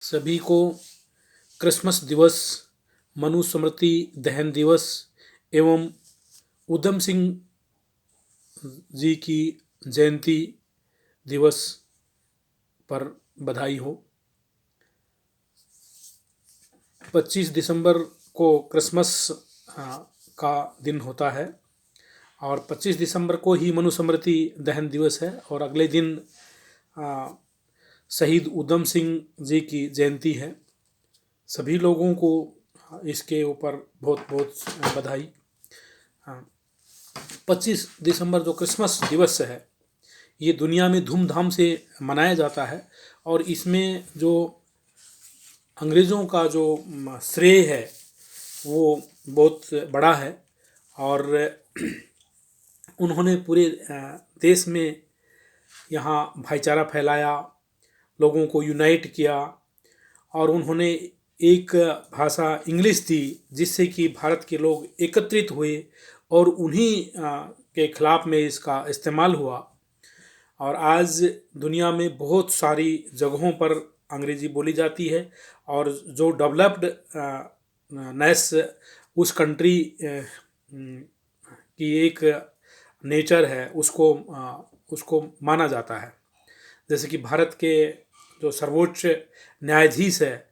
सभी को क्रिसमस दिवस, मनुस्मृति दहन दिवस एवं उधम सिंह जी की जयंती दिवस पर बधाई हो। 25 दिसंबर को क्रिसमस का दिन होता है और 25 दिसंबर को ही मनुस्मृति दहन दिवस है और अगले दिन शहीद उधम सिंह जी की जयंती है। सभी लोगों को इसके ऊपर बहुत बहुत बधाई। 25 दिसंबर जो क्रिसमस दिवस है ये दुनिया में धूमधाम से मनाया जाता है और इसमें जो अंग्रेज़ों का जो श्रेय है वो बहुत बड़ा है और उन्होंने पूरे देश में यहाँ भाईचारा फैलाया, लोगों को यूनाइट किया और उन्होंने एक भाषा इंग्लिश दी जिससे कि भारत के लोग एकत्रित हुए और उन्हीं के खिलाफ में इसका इस्तेमाल हुआ। और आज दुनिया में बहुत सारी जगहों पर अंग्रेज़ी बोली जाती है और जो डेवलप्ड नेस उस कंट्री की एक नेचर है उसको माना जाता है। जैसे कि भारत के जो सर्वोच्च न्यायाधीश है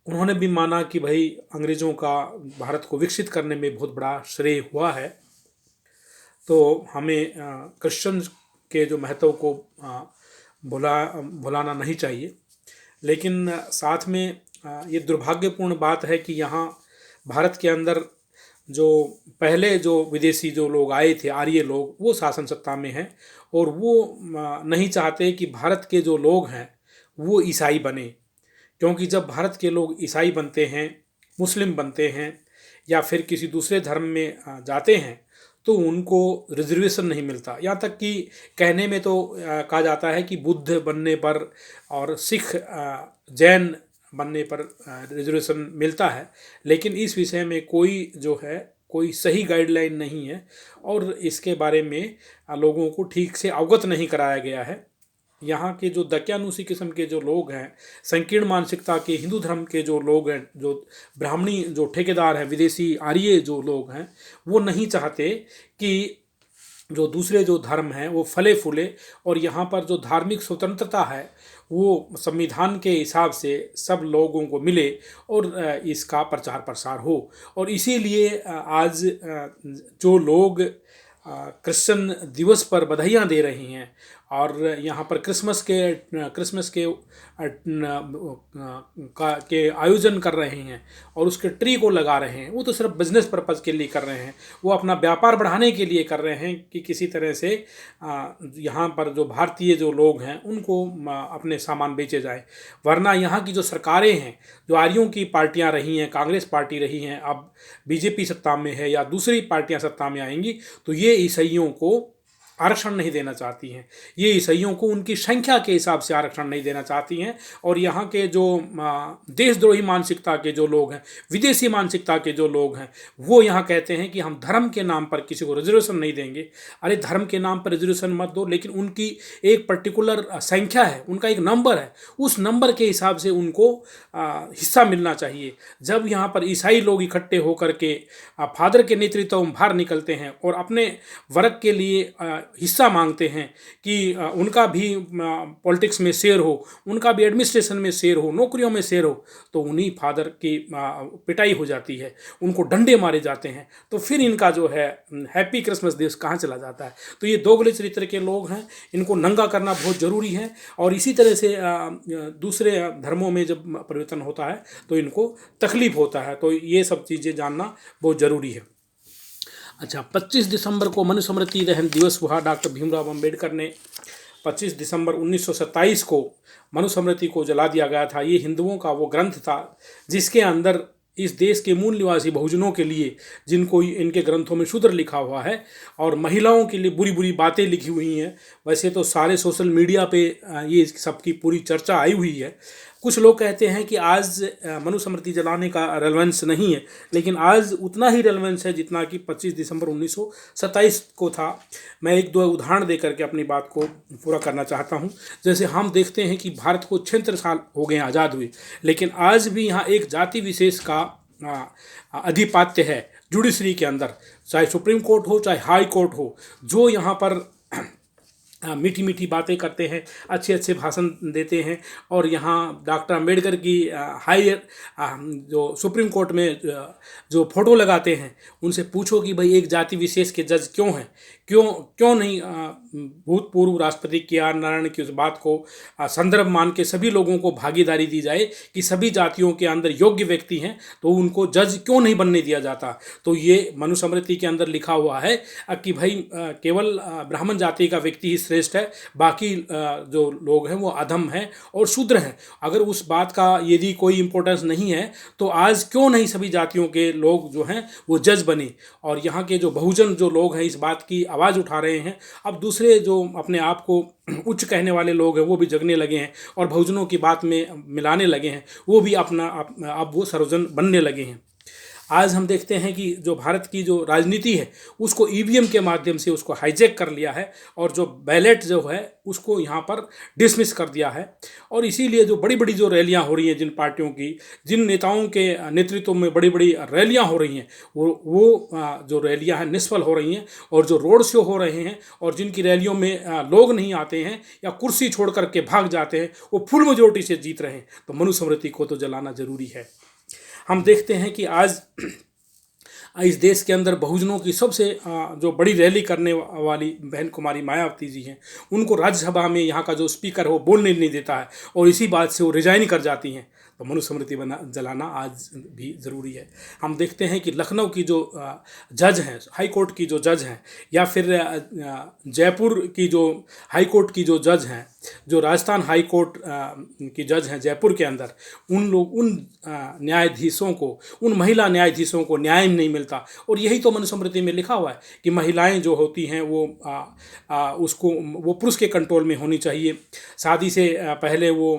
उन्होंने भी माना कि भाई अंग्रेज़ों का भारत को विकसित करने में बहुत बड़ा श्रेय हुआ है। तो हमें क्रिश्चियन के जो महत्व को भुलाना नहीं चाहिए। लेकिन साथ में ये दुर्भाग्यपूर्ण बात है कि यहाँ भारत के अंदर जो पहले जो विदेशी जो लोग आए थे, आर्य लोग, वो शासन सत्ता में हैं और वो नहीं चाहते कि भारत के जो लोग हैं वो ईसाई बने, क्योंकि जब भारत के लोग ईसाई बनते हैं, मुस्लिम बनते हैं या फिर किसी दूसरे धर्म में जाते हैं तो उनको रिजर्वेशन नहीं मिलता। यहाँ तक कि कहने में तो कहा जाता है कि बुद्ध बनने पर और सिख जैन बनने पर रिजर्वेशन मिलता है, लेकिन इस विषय में कोई सही गाइडलाइन नहीं है और इसके बारे में लोगों को ठीक से अवगत नहीं कराया गया है। यहाँ के जो दकियानुसी किस्म के जो लोग हैं, संकीर्ण मानसिकता के हिंदू धर्म के जो लोग हैं, जो ब्राह्मणी जो ठेकेदार हैं, विदेशी आर्य जो लोग हैं, वो नहीं चाहते कि जो दूसरे जो धर्म हैं वो फले फूले और यहाँ पर जो धार्मिक स्वतंत्रता है वो संविधान के हिसाब से सब लोगों को मिले और इसका प्रचार प्रसार हो। और इसीलिए आज जो लोग क्रिश्चियन दिवस पर बधाइयाँ दे रहे हैं और यहाँ पर क्रिसमस के आयोजन कर रहे हैं और उसके ट्री को लगा रहे हैं, वो तो सिर्फ बिजनेस पर्पज़ के लिए कर रहे हैं। वो अपना व्यापार बढ़ाने के लिए कर रहे हैं कि किसी तरह से यहाँ पर जो भारतीय जो लोग हैं उनको अपने सामान बेचे जाए। वरना यहाँ की जो सरकारें हैं, जो आर्यों की पार्टियाँ रही हैं, कांग्रेस पार्टी रही हैं, अब बीजेपी सत्ता में है या दूसरी पार्टियाँ सत्ता में आएंगी तो ये ईसाइयों को आरक्षण नहीं देना चाहती हैं, ये ईसाइयों को उनकी संख्या के हिसाब से आरक्षण नहीं देना चाहती हैं। और यहाँ के जो देशद्रोही मानसिकता के जो लोग हैं, विदेशी मानसिकता के जो लोग हैं, वो यहाँ कहते हैं कि हम धर्म के नाम पर किसी को रिजर्वेशन नहीं देंगे। अरे धर्म के नाम पर रिजर्वेशन मत दो, लेकिन उनकी एक पर्टिकुलर संख्या है, उनका एक नंबर है, उस नंबर के हिसाब से उनको हिस्सा मिलना चाहिए। जब यहाँ पर ईसाई लोग इकट्ठे होकर के फादर के नेतृत्व में बाहर निकलते हैं और अपने वर्ग के लिए हिस्सा मांगते हैं कि उनका भी पॉलिटिक्स में शेयर हो, उनका भी एडमिनिस्ट्रेशन में शेयर हो, नौकरियों में शेयर हो, तो उन्हीं फादर की पिटाई हो जाती है, उनको डंडे मारे जाते हैं। तो फिर इनका जो है हैप्पी क्रिसमस दिवस कहाँ चला जाता है। तो ये दोगले चरित्र के लोग हैं, इनको नंगा करना बहुत ज़रूरी है। और इसी तरह से दूसरे धर्मों में जब परिवर्तन होता है तो इनको तकलीफ होता है। तो ये सब चीज़ें जानना बहुत ज़रूरी है। अच्छा, 25 दिसंबर को मनुस्मृति दहन दिवस हुआ। डॉक्टर भीमराव अंबेडकर ने 25 दिसंबर 1927 को मनुस्मृति को जला दिया गया था। ये हिंदुओं का वो ग्रंथ था जिसके अंदर इस देश के मूल निवासी बहुजनों के लिए, जिनको इनके ग्रंथों में शूद्र लिखा हुआ है, और महिलाओं के लिए बुरी बुरी बातें लिखी हुई हैं। वैसे तो सारे सोशल मीडिया पे ये सबकी पूरी चर्चा आई हुई है, कुछ लोग कहते हैं कि आज मनुस्मृति जलाने का रेलेवेंस नहीं है, लेकिन आज उतना ही रेलेवेंस है जितना कि 25 दिसंबर 1927 को था। मैं एक दो उदाहरण दे करके अपनी बात को पूरा करना चाहता हूँ। जैसे हम देखते हैं कि भारत को 76 साल हो गए आज़ाद हुए, लेकिन आज भी यहाँ एक जाति विशेष का अधिपत्य है जुडिशरी के अंदर, चाहे सुप्रीम कोर्ट हो चाहे हाई कोर्ट हो, जो यहाँ पर मीठी मीठी बातें करते हैं, अच्छे अच्छे भाषण देते हैं। और यहाँ डॉक्टर अम्बेडकर की जो सुप्रीम कोर्ट में जो फोटो लगाते हैं, उनसे पूछो कि भाई एक जाति विशेष के जज क्यों हैं, क्यों नहीं भूतपूर्व राष्ट्रपति के आर नारायण की उस बात को संदर्भ मान के सभी लोगों को भागीदारी दी जाए कि सभी जातियों के अंदर योग्य व्यक्ति हैं तो उनको जज क्यों नहीं बनने दिया जाता। तो ये मनुस्मृति के अंदर लिखा हुआ है कि भाई केवल ब्राह्मण जाति का व्यक्ति ही श्रेष्ठ है, बाकी जो लोग हैं वो अधम हैं और शूद्र हैं। अगर उस बात का यदि कोई इम्पोर्टेंस नहीं है तो आज क्यों नहीं सभी जातियों के लोग जो हैं वो जज बने। और यहाँ के जो बहुजन जो लोग हैं इस बात की आवाज़ उठा रहे हैं। अब दूसरे जो अपने आप को उच्च कहने वाले लोग हैं वो भी जगने लगे हैं और बहुजनों की बात में मिलाने लगे हैं, वो भी अब वो सर्वजन बनने लगे हैं। आज हम देखते हैं कि जो भारत की जो राजनीति है उसको ईवीएम के माध्यम से उसको हाईजैक कर लिया है और जो बैलेट जो है उसको यहाँ पर डिसमिस कर दिया है। और इसीलिए जो बड़ी बड़ी जो रैलियाँ हो रही हैं, जिन पार्टियों की, जिन नेताओं के नेतृत्व में बड़ी बड़ी रैलियाँ हो रही हैं, वो जो रैलियाँ हैं निष्फल हो रही हैं। और जो रोड शो हो रहे हैं और जिनकी रैलियों में लोग नहीं आते हैं या कुर्सी छोड़ करके भाग जाते हैं, वो फुल मेजोरिटी से जीत रहे हैं। तो मनुस्मृति को तो जलाना जरूरी है। हम देखते हैं कि आज इस देश के अंदर बहुजनों की सबसे जो बड़ी रैली करने वाली बहन कुमारी मायावती जी हैं, उनको राज्यसभा में यहाँ का जो स्पीकर है वो बोलने नहीं देता है और इसी बात से वो रिजाइन कर जाती हैं। तो मनुस्मृति जलाना आज भी ज़रूरी है। हम देखते हैं कि लखनऊ की जो जज हैं, हाई कोर्ट की जो जज हैं, या फिर जयपुर की जो हाई कोर्ट की जो जज हैं, जो राजस्थान हाई कोर्ट की जज हैं जयपुर के अंदर, उन न्यायाधीशों को, उन महिला न्यायाधीशों को न्याय नहीं मिलता। और यही तो मनुस्मृति में लिखा हुआ है कि महिलाएं जो होती हैं वो वो पुरुष के कंट्रोल में होनी चाहिए। शादी से पहले वो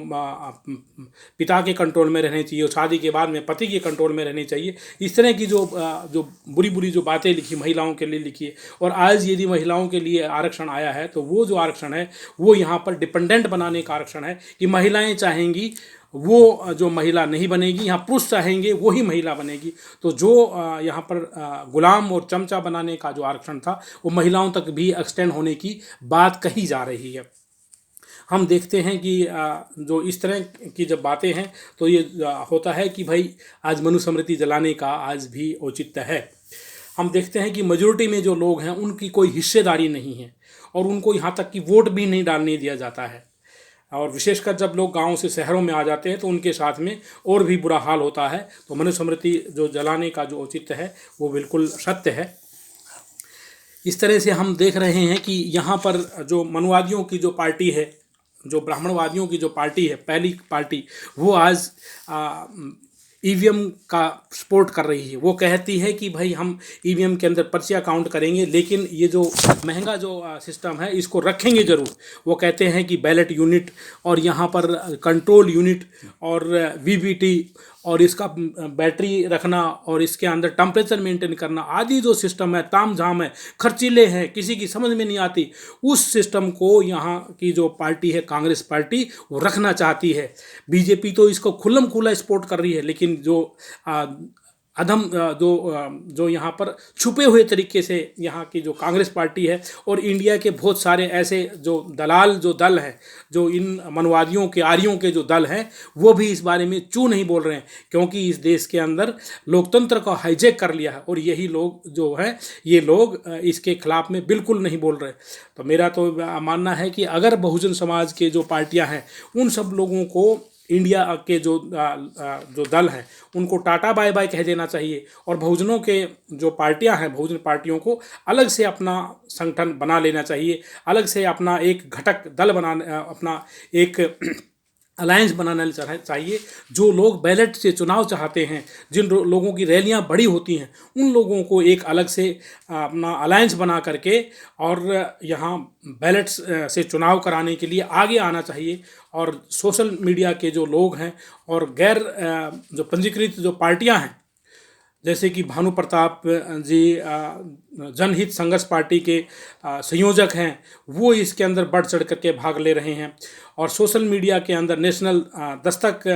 पिता के कंट्रोल में रहनी चाहिए और शादी के बाद में पति के कंट्रोल में रहनी चाहिए। इस तरह की जो बुरी बुरी जो बातें लिखी महिलाओं के लिए लिखी है। और आज यदि महिलाओं के लिए आरक्षण आया है तो वो जो आरक्षण है वो यहाँ पर डिपेंडेंट बनाने का आरक्षण है कि महिलाएं चाहेंगी वो जो महिला नहीं बनेगी, यहाँ पुरुष चाहेंगे वो ही महिला बनेगी। तो जो यहाँ पर गुलाम और चमचा बनाने का जो आरक्षण था वो महिलाओं तक भी एक्सटेंड होने की बात कही जा रही है। हम देखते हैं कि जो इस तरह की जब बातें हैं तो ये होता है कि भाई आज मनुस्मृति जलाने का आज भी औचित्य है। हम देखते हैं कि मेजॉरिटी में जो लोग हैं उनकी कोई हिस्सेदारी नहीं है और उनको यहाँ तक कि वोट भी नहीं डालने दिया जाता है। और विशेषकर जब लोग गांव से शहरों में आ जाते हैं तो उनके साथ में और भी बुरा हाल होता है। तो मनुस्मृति जो जलाने का जो औचित्य है वो बिल्कुल सत्य है। इस तरह से हम देख रहे हैं कि यहाँ पर जो मनुवादियों की जो पार्टी है, जो ब्राह्मणवादियों की जो पार्टी है, पहली पार्टी, वो आज ईवीएम का सपोर्ट कर रही है। वो कहती है कि भाई हम ईवीएम के अंदर पर्चियाँ काउंट करेंगे, लेकिन ये जो महंगा जो सिस्टम है इसको रखेंगे ज़रूर। वो कहते हैं कि बैलेट यूनिट और यहाँ पर कंट्रोल यूनिट और वीवीटी और इसका बैटरी रखना और इसके अंदर टेम्परेचर मेंटेन करना आदि जो सिस्टम है, ताम झाम है, खर्चीले हैं, किसी की समझ में नहीं आती, उस सिस्टम को यहाँ की जो पार्टी है कांग्रेस पार्टी वो रखना चाहती है। बीजेपी तो इसको खुल्लम खुल्ला सपोर्ट कर रही है, लेकिन जो अधम जो यहाँ पर छुपे हुए तरीके से यहाँ की जो कांग्रेस पार्टी है और इंडिया के बहुत सारे ऐसे जो दलाल जो दल हैं, जो इन मनवादियों के आर्यों के जो दल हैं, वो भी इस बारे में चू नहीं बोल रहे हैं, क्योंकि इस देश के अंदर लोकतंत्र को हाईजैक कर लिया है और यही लोग जो हैं ये लोग इसके खिलाफ में बिल्कुल नहीं बोल रहे। तो मेरा तो मानना है कि अगर बहुजन समाज के जो पार्टियाँ हैं उन सब लोगों को इंडिया के जो दल हैं उनको टाटा बाय बाय कह देना चाहिए और बहुजनों के जो पार्टियां हैं, बहुजन पार्टियों को अलग से अपना संगठन बना लेना चाहिए, अलग से अपना एक घटक दल अपना एक अलायंस बनाना चाहिए। जो लोग बैलेट से चुनाव चाहते हैं, जिन लोगों की रैलियां बड़ी होती हैं, उन लोगों को एक अलग से अपना अलायंस बना करके और यहाँ बैलेट्स से चुनाव कराने के लिए आगे आना चाहिए। और सोशल मीडिया के जो लोग हैं और गैर जो पंजीकृत जो पार्टियां हैं, जैसे कि भानु प्रताप जी जनहित संघर्ष पार्टी के संयोजक हैं, वो इसके अंदर बढ़ चढ़ करके भाग ले रहे हैं। और सोशल मीडिया के अंदर नेशनल दस्तक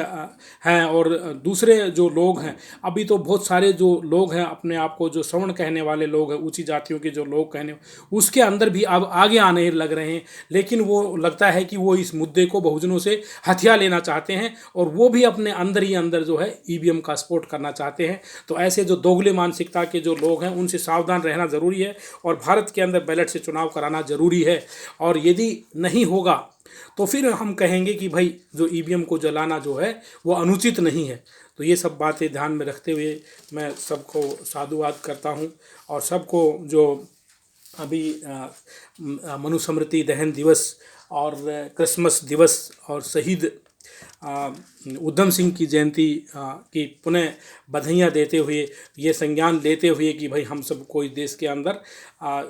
हैं और दूसरे जो लोग हैं, अभी तो बहुत सारे जो लोग हैं अपने आप को जो सवर्ण कहने वाले लोग हैं, ऊंची जातियों के जो लोग कहने, उसके अंदर भी अब आगे आने लग रहे हैं। लेकिन वो लगता है कि वो इस मुद्दे को बहुजनों से हथिया लेना चाहते हैं और वो भी अपने अंदर ही अंदर जो है ईवीएम का सपोर्ट करना चाहते हैं। तो ऐसे जो दोगले मानसिकता के जो लोग हैं, उनसे सावधान रहना ज़रूरी है और भारत के अंदर बैलेट से चुनाव कराना ज़रूरी है। और यदि नहीं होगा तो फिर हम कहेंगे कि भाई जो ईवीएम को जलाना जो है वो अनुचित नहीं है। तो ये सब बातें ध्यान में रखते हुए मैं सबको साधुवाद करता हूँ और सबको जो अभी मनुस्मृति दहन दिवस और क्रिसमस दिवस और शहीद उधम सिंह की जयंती की पुनः बधाइयाँ देते हुए, ये संज्ञान लेते हुए कि भाई हम सबको इस देश के अंदर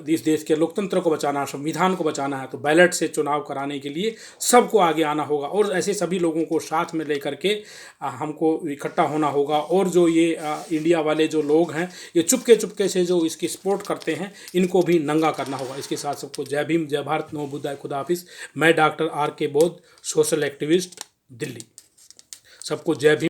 इस देश के लोकतंत्र को बचाना, संविधान को बचाना है, तो बैलेट से चुनाव कराने के लिए सबको आगे आना होगा और ऐसे सभी लोगों को साथ में लेकर के हमको इकट्ठा होना होगा। और जो ये इंडिया वाले जो लोग हैं, ये चुपके से जो इसकी सपोर्ट करते हैं, इनको भी नंगा करना होगा। इसके साथ सबको जय भीम, जय भारत, नमो बुद्धाय, खुदा हाफिज़। मैं डॉक्टर आर के बौद्ध, सोशल एक्टिविस्ट, दिल्ली। सबको जय भीम।